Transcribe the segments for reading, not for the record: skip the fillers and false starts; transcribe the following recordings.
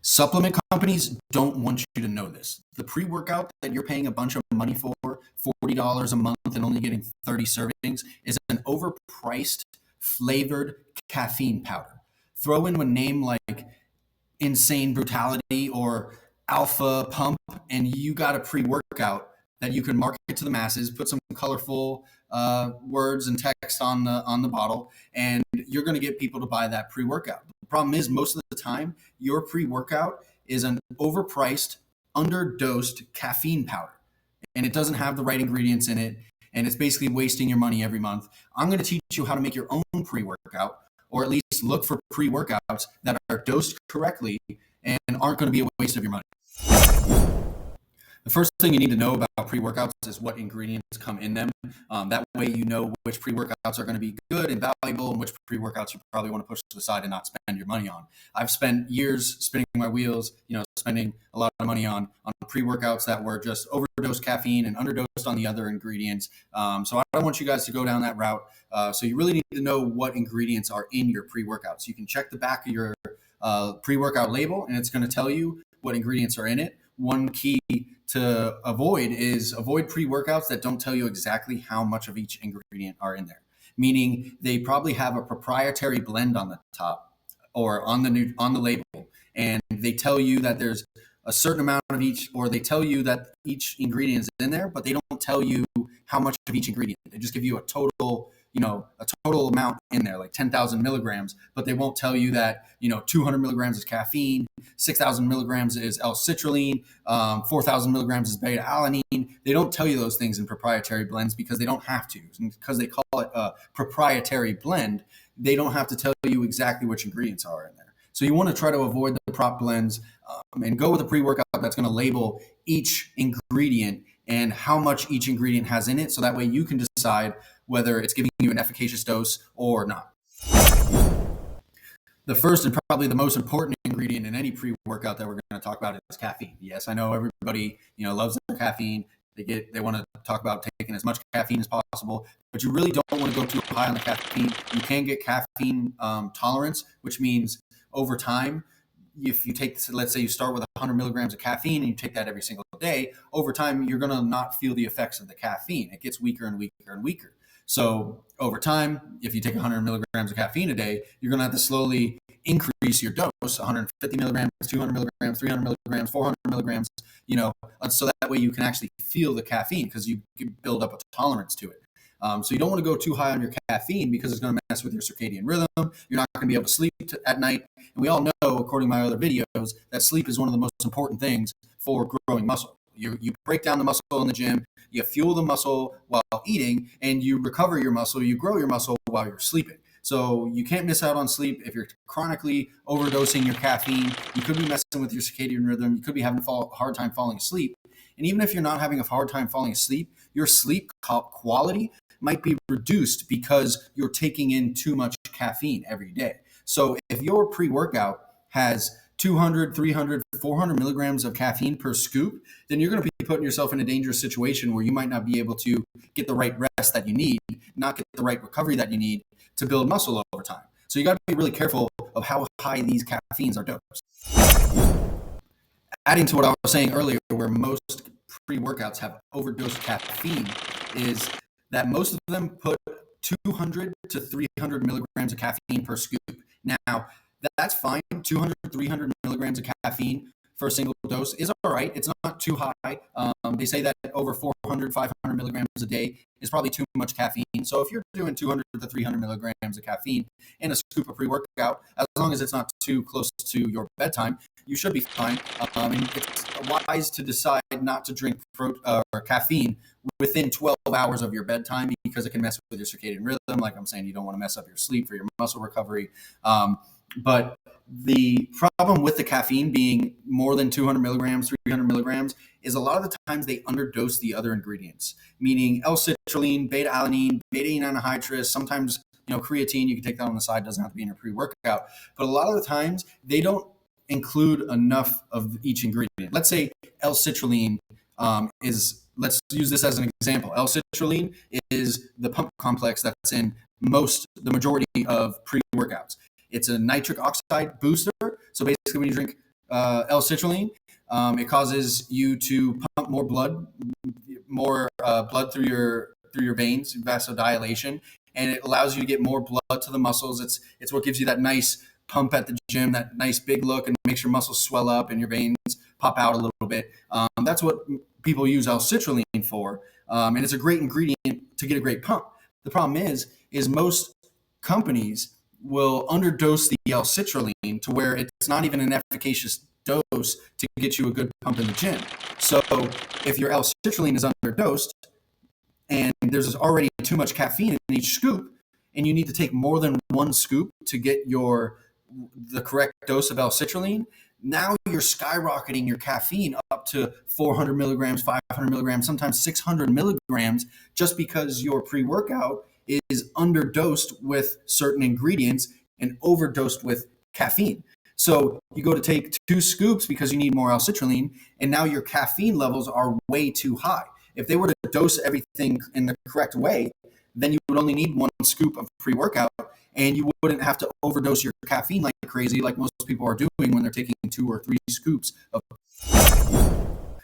Supplement companies don't want you to know this. The pre-workout that you're paying a bunch of money for, $40 a month and only getting 30 servings, is an overpriced flavored caffeine powder. Throw in a name like Insane Brutality or Alpha Pump, and you got a pre-workout that you can market to the masses, put some colorful words and text on the bottle, and you're going to get people to buy that pre-workout. The problem is, most of the time, your pre-workout is an overpriced, underdosed caffeine powder, and it doesn't have the right ingredients in it, and it's basically wasting your money every month. I'm going to teach you how to make your own pre-workout, or at least look for pre-workouts that are dosed correctly and aren't going to be a waste of your money. The first thing you need to know about pre-workouts is what ingredients come in them. That way you know which pre-workouts are going to be good and valuable and which pre-workouts you probably want to push to the side and not spend your money on. I've spent years spinning my wheels, spending a lot of money on pre-workouts that were just overdosed caffeine and underdosed on the other ingredients. So I don't want you guys to go down that route. So you really need to know what ingredients are in your pre-workouts. You can check the back of your pre-workout label, and it's going to tell you what ingredients are in it. One key to avoid pre-workouts that don't tell you exactly how much of each ingredient are in there. Meaning they probably have a proprietary blend on the top or on the label, and they tell you that there's a certain amount of each, or they tell you that each ingredient is in there, but they don't tell you how much of each ingredient. They just give you a total amount in there, like 10,000 milligrams, but they won't tell you that, 200 milligrams is caffeine, 6,000 milligrams is L-Citrulline, 4,000 milligrams is Beta-Alanine. They don't tell you those things in proprietary blends because they don't have to. And because they call it a proprietary blend, they don't have to tell you exactly which ingredients are in there. So you want to try to avoid the prop blends and go with a pre-workout that's going to label each ingredient and how much each ingredient has in it, so that way you can decide whether it's giving you an efficacious dose or not. The first and probably the most important ingredient in any pre-workout that we're going to talk about is caffeine. Yes, I know everybody loves their caffeine. They want to talk about taking as much caffeine as possible, but you really don't want to go too high on the caffeine. You can get caffeine tolerance, which means over time, if you take, let's say you start with 100 milligrams of caffeine and you take that every single day, over time, you're going to not feel the effects of the caffeine. It gets weaker and weaker and weaker. So over time, if you take 100 milligrams of caffeine a day, you're going to have to slowly increase your dose, 150 milligrams, 200 milligrams, 300 milligrams, 400 milligrams, so that way you can actually feel the caffeine because you build up a tolerance to it. So you don't want to go too high on your caffeine because it's going to mess with your circadian rhythm. You're not going to be able to sleep at night. And we all know, according to my other videos, that sleep is one of the most important things for growing muscle. You break down the muscle in the gym, you fuel the muscle while eating, and you recover your muscle, you grow your muscle while you're sleeping. So you can't miss out on sleep. If you're chronically overdosing your caffeine, you could be messing with your circadian rhythm. You could be having a hard time falling asleep. And even if you're not having a hard time falling asleep, your sleep quality might be reduced because you're taking in too much caffeine every day. So if your pre-workout has 200, 300, 400 milligrams of caffeine per scoop, then you're going to be putting yourself in a dangerous situation where you might not be able to get the right rest that you need, not get the right recovery that you need to build muscle over time. So you got to be really careful of how high these caffeines are dosed. Adding to what I was saying earlier, where most pre-workouts have overdosed caffeine, is that most of them put 200 to 300 milligrams of caffeine per scoop. Now, that's fine. 200, 300 milligrams of caffeine for a single dose is all right. It's not too high. They say that over 400, 500 milligrams a day is probably too much caffeine. So if you're doing 200 to 300 milligrams of caffeine in a scoop of pre-workout, as long as it's not too close to your bedtime, you should be fine. And it's wise to decide not to drink caffeine within 12 hours of your bedtime because it can mess with your circadian rhythm. Like I'm saying, you don't want to mess up your sleep for your muscle recovery. But the problem with the caffeine being more than 200 milligrams, 300 milligrams, is a lot of the times they underdose the other ingredients, meaning L-Citrulline, Beta-Alanine, Betaine Anhydrous, sometimes creatine. You can take that on the side, doesn't have to be in a pre-workout. But a lot of the times they don't include enough of each ingredient. Let's say L-Citrulline let's use this as an example. L-Citrulline is the pump complex that's in the majority of pre-workouts. It's a nitric oxide booster. So basically when you drink L-citrulline. It causes you to pump more blood through your veins, vasodilation, and it allows you to get more blood to the muscles. It's what gives you that nice pump at the gym, that nice big look, and makes your muscles swell up and your veins pop out a little bit. That's what people use L-citrulline for, and it's a great ingredient to get a great pump. The problem is most companies will underdose the L-citrulline to where it's not even an efficacious dose to get you a good pump in the gym. So if your L-citrulline is underdosed and there's already too much caffeine in each scoop, and you need to take more than one scoop to get the correct dose of L-citrulline, now you're skyrocketing your caffeine up to 400 milligrams, 500 milligrams, sometimes 600 milligrams, just because your pre-workout is underdosed with certain ingredients and overdosed with caffeine. So you go to take 2 scoops because you need more L-citrulline, and now your caffeine levels are way too high. If they were to dose everything in the correct way, then you would only need 1 scoop of pre-workout, and you wouldn't have to overdose your caffeine like crazy, like most people are doing when they're taking 2 or 3 scoops of.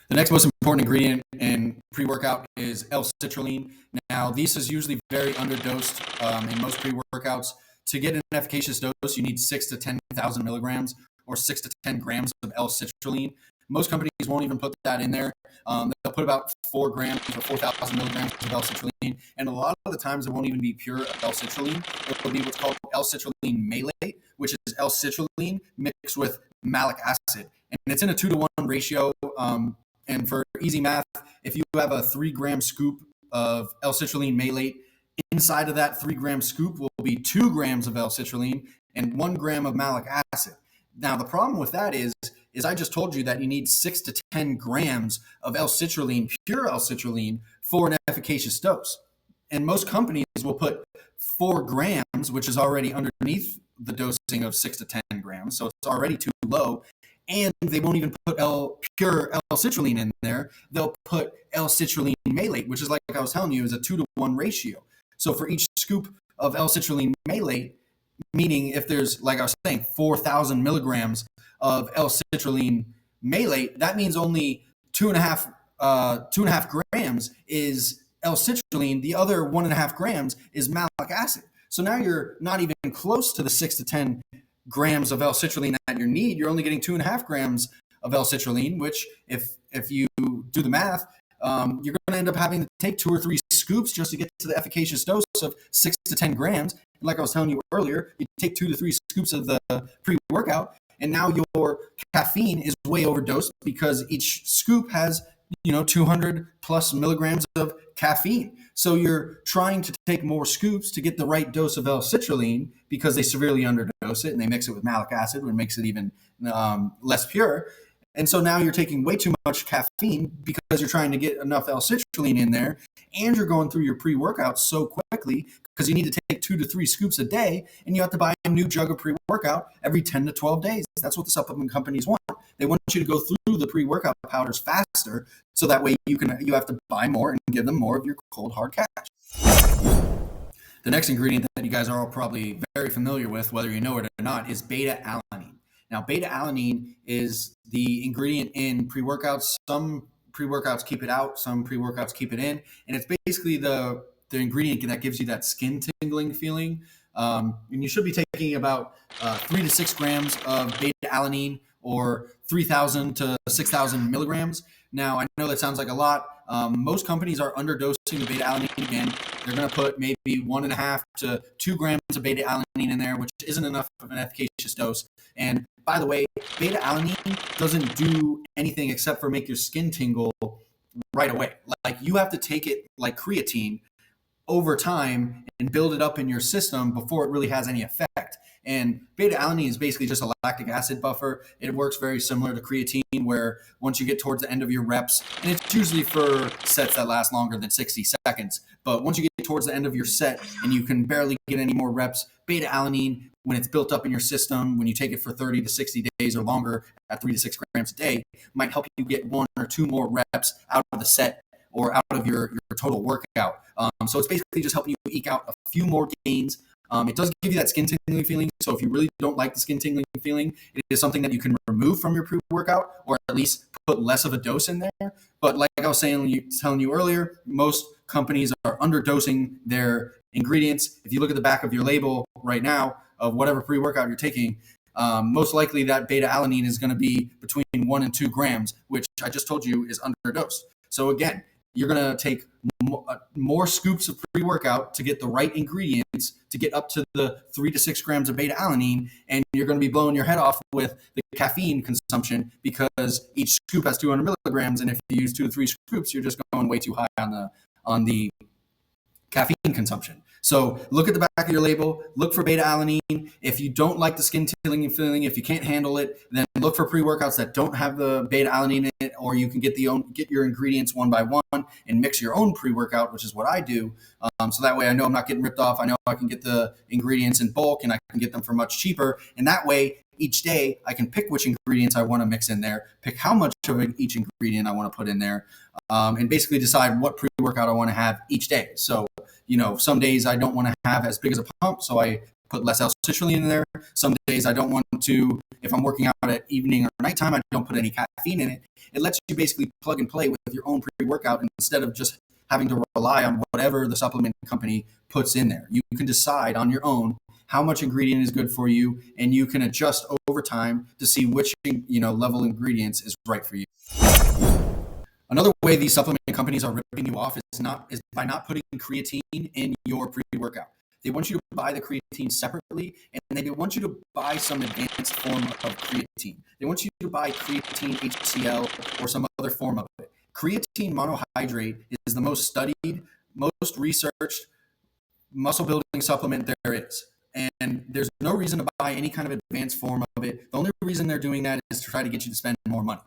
The next most important ingredient in pre-workout is L-citrulline. Now, this is usually very underdosed in most pre-workouts. To get an efficacious dose, you need 6,000 to 10,000 milligrams or 6 to 10 grams of L-citrulline. Most companies won't even put that in there. They'll put about 4 grams or 4,000 milligrams of L-citrulline, and a lot of the times it won't even be pure L-citrulline. It will be what's called L-citrulline malate, which is L-citrulline mixed with malic acid, and it's in a 2-to-1 ratio. And for easy math, if you have a 3-gram scoop of L-citrulline malate, inside of that 3-gram scoop will be 2 grams of L-citrulline and 1 gram of malic acid. Now, the problem with that is I just told you that you need 6 to 10 grams of L-citrulline, pure L-citrulline, for an efficacious dose. And most companies will put 4 grams, which is already underneath the dosing of 6 to 10 grams, so it's already too low. And they won't even put pure L-citrulline in there. They'll put L-citrulline malate, which is, like I was telling you, is a 2-to-1 ratio. So for each scoop of L-citrulline malate, meaning if there's, like I was saying, 4,000 milligrams of L-citrulline malate, that means only 2.5 grams is L-citrulline. The other 1.5 grams is malic acid. So now you're not even close to the 6 to 10 grams of L-citrulline that you need. You're only getting 2.5 grams of L-citrulline, which if you do the math, you're going to end up having to take 2 or 3 scoops just to get to the efficacious dose of 6 to 10 grams. And like I was telling you earlier, you take 2 to 3 scoops of the pre-workout, and now your caffeine is way overdosed because each scoop has 200 plus milligrams of caffeine. So you're trying to take more scoops to get the right dose of L-citrulline because they severely underdose it and they mix it with malic acid, which makes it even less pure. And so now you're taking way too much caffeine because you're trying to get enough L-citrulline in there, and you're going through your pre-workout so quickly because you need to take 2 to 3 scoops a day, and you have to buy a new jug of pre-workout every 10 to 12 days. That's what the supplement companies want. They want you to go through the pre-workout powders faster, so that way you have to buy more and give them more of your cold hard cash. The next ingredient that you guys are all probably very familiar with, whether you know it or not, is beta-alanine. Now, beta-alanine is the ingredient in pre-workouts. Some pre-workouts keep it out, some pre-workouts keep it in, and it's basically the ingredient that gives you that skin tingling feeling. And you should be taking about 3 to 6 grams of beta-alanine, or 3,000 to 6,000 milligrams. Now, I know that sounds like a lot. Most companies are underdosing the beta-alanine again. They're going to put maybe 1.5 to 2 grams of beta-alanine in there, which isn't enough of an efficacious dose. And by the way, beta-alanine doesn't do anything except for make your skin tingle right away. Like, you have to take it like creatine over time and build it up in your system before it really has any effect. And beta-alanine is basically just a lactic acid buffer. It works very similar to creatine, where once you get towards the end of your reps, and it's usually for sets that last longer than 60 seconds, but once you get towards the end of your set and you can barely get any more reps, beta-alanine, when it's built up in your system, when you take it for 30 to 60 days or longer at 3 to 6 grams a day, might help you get 1 or 2 more reps out of the set or out of your total workout. So it's basically just helping you eke out a few more gains It does give you that skin tingling feeling. So if you really don't like the skin tingling feeling, it is something that you can remove from your pre-workout, or at least put less of a dose in there. But like I was telling you earlier, most companies are underdosing their ingredients. If you look at the back of your label right now of whatever pre-workout you're taking, most likely that beta alanine is going to be between 1 and 2 grams, which I just told you is underdosed. So again, you're going to take more scoops of pre-workout to get the right ingredients to get up to the 3 to 6 grams of beta alanine, and you're going to be blowing your head off with the caffeine consumption because each scoop has 200 milligrams, and if you use 2 to 3 scoops, you're just going way too high on the caffeine consumption. So look at the back of your label, look for beta alanine. If you don't like the skin tingling feeling, if you can't handle it, then look for pre-workouts that don't have the beta alanine in it, or you can get your ingredients one by one and mix your own pre-workout, which is what I do. So that way I know I'm not getting ripped off. I know I can get the ingredients in bulk and I can get them for much cheaper. And that way each day I can pick which ingredients I want to mix in there, pick how much of each ingredient I want to put in there, and basically decide what pre-workout I want to have each day. So, some days I don't want to have as big as a pump, so I put less L-Citrulline in there. Some days I don't want to, if I'm working out at evening or nighttime, I don't put any caffeine in it. It lets you basically plug and play with your own pre-workout instead of just having to rely on whatever the supplement company puts in there. You can decide on your own how much ingredient is good for you, and you can adjust over time to see which level ingredients is right for you. Another way these supplement companies are ripping you off is by not putting creatine in your pre-workout. They want you to buy the creatine separately, and they want you to buy some advanced form of creatine. They want you to buy creatine HCl or some other form of it. Creatine monohydrate is the most studied, most researched muscle building supplement there is. And there's no reason to buy any kind of advanced form of it. The only reason they're doing that is to try to get you to spend more money.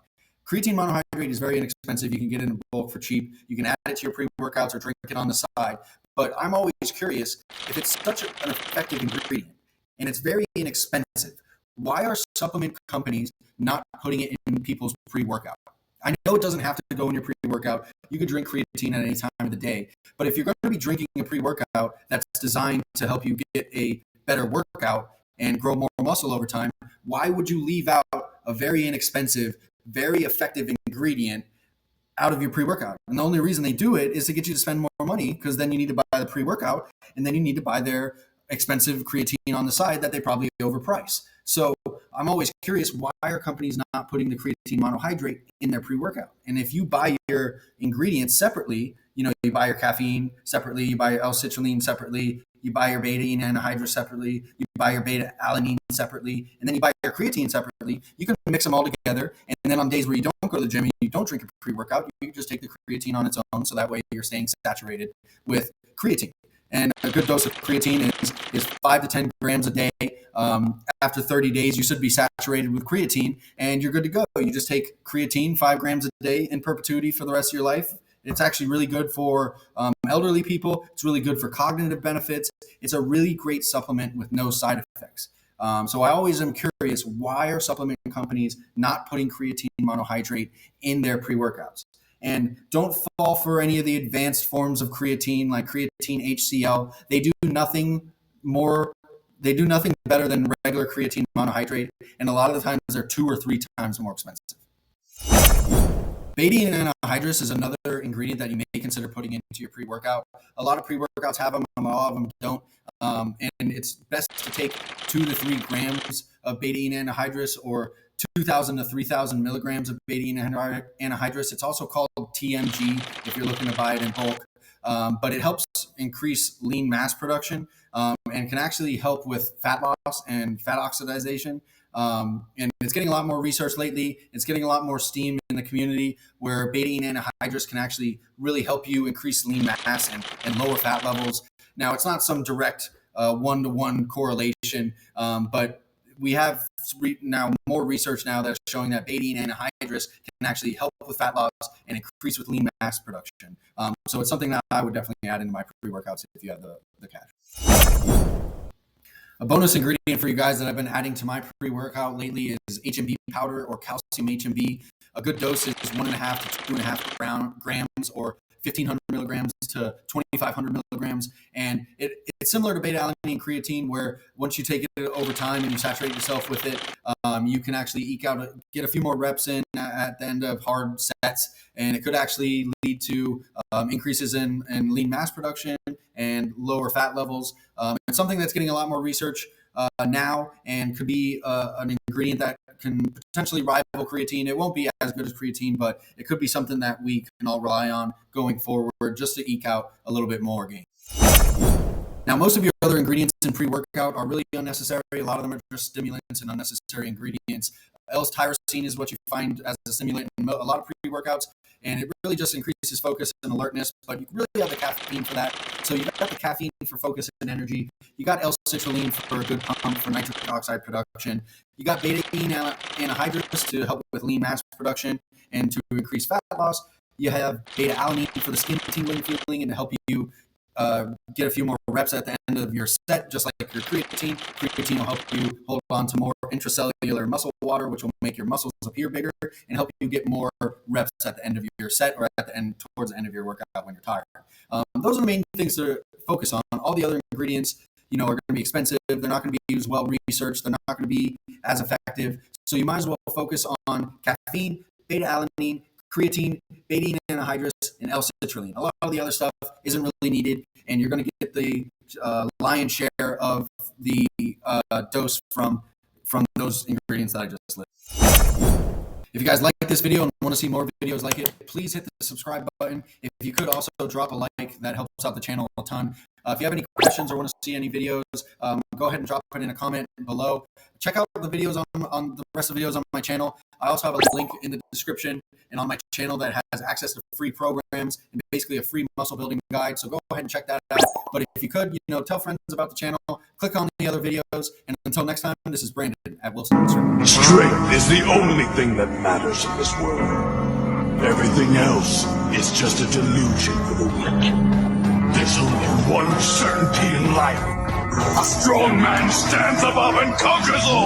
Creatine monohydrate is very inexpensive. You can get it in bulk for cheap. You can add it to your pre-workouts or drink it on the side. But I'm always curious, if it's such an effective ingredient and it's very inexpensive, why are supplement companies not putting it in people's pre-workout? I know it doesn't have to go in your pre-workout. You can drink creatine at any time of the day. But if you're going to be drinking a pre-workout that's designed to help you get a better workout and grow more muscle over time, why would you leave out a very inexpensive, very effective ingredient out of your pre-workout? And the only reason they do it is to get you to spend more money, because then you need to buy the pre-workout and then you need to buy their expensive creatine on the side that they probably overprice. So I'm always curious, why are companies not putting the creatine monohydrate in their pre-workout? And if you buy your ingredients separately, you buy your caffeine separately, you buy your L-citrulline separately, you buy your Betaine Anhydrous separately, you buy your beta alanine separately, and then you buy your creatine separately, you can mix them all together. And then on days where you don't go to the gym and you don't drink a pre-workout, you can just take the creatine on its own. So that way you're staying saturated with creatine. And a good dose of creatine is 5 to 10 grams a day. After 30 days, you should be saturated with creatine and you're good to go. You just take creatine 5 grams a day in perpetuity for the rest of your life. It's actually really good for elderly people. It's really good for cognitive benefits. It's a really great supplement with no side effects. So I always am curious, why are supplement companies not putting creatine monohydrate in their pre-workouts? And don't fall for any of the advanced forms of creatine like creatine HCl. They do nothing better than regular creatine monohydrate. And a lot of the times they're 2 or 3 times more expensive. Betaine anhydrous is another ingredient that you may consider putting into your pre-workout. A lot of pre-workouts have them, a lot of them don't. And it's best to take 2 to 3 grams of betaine anhydrous or 2,000 to 3,000 milligrams of betaine anhydrous. It's also called TMG if you're looking to buy it in bulk. But it helps increase lean mass production and can actually help with fat loss and fat oxidation. And it's getting a lot more research lately. It's getting a lot more steam in the community where betaine anhydrous can actually really help you increase lean mass and lower fat levels. Now, it's not some direct one-to-one correlation, but we have more research now that's showing that betaine anhydrous can actually help with fat loss and increase with lean mass production. So it's something that I would definitely add into my pre-workouts if you have the cash. A bonus ingredient for you guys that I've been adding to my pre-workout lately is HMB powder or calcium HMB. A good dose is 1.5 to 2.5 grams or 1,500 milligrams to 2,500 milligrams. And it's It's similar to beta-alanine creatine, where once you take it over time and you saturate yourself with it, you can actually get a few more reps in at the end of hard sets, and it could actually lead to increases in lean mass production and lower fat levels. It's something that's getting a lot more research now, and could be an ingredient that can potentially rival creatine. It won't be as good as creatine, but it could be something that we can all rely on going forward, just to eke out a little bit more gain. Now, most of your other ingredients in pre-workout are really unnecessary. A lot of them are just stimulants and unnecessary ingredients. L-Tyrosine is what you find as a stimulant in a lot of pre-workouts, and it really just increases focus and alertness, but you really have the caffeine for that. So you got the caffeine for focus and energy. You got L-Citrulline for a good pump for nitric oxide production. You got Betaine Anhydrous to help with lean mass production and to increase fat loss. You have beta-alanine for the skin tingling feeling and to help you get a few more reps at the end of your set, just like your creatine. Creatine will help you hold on to more intracellular muscle water, which will make your muscles appear bigger and help you get more reps at the end of your set, or at the end, towards the end of your workout when you're tired. Those are the main things to focus on. All the other ingredients, are going to be expensive. They're not going to be used well researched. They're not going to be as effective. So you might as well focus on caffeine, beta-alanine, creatine, betaine anhydrous, and L-citrulline. A lot of the other stuff isn't really needed, and you're going to get the lion's share of the dose from those ingredients that I just listed. If you guys like this video and want to see more videos like it, please hit the subscribe button. If you could also drop a like, that helps out the channel a ton. If you have any questions or want to see any videos, go ahead and drop it in a comment below. Check out the videos on the rest of the videos on my channel. I also have a link in the description and on my channel that has access to free programs and basically a free muscle building guide. So go ahead and check that out. But if you could, tell friends about the channel, click on the other videos, and until next time, this is Brandon at Wilson. Strength is the only thing that matters in this world. Everything else is just a delusion for the weak. There's only one certainty in life. A strong man stands above and conquers all.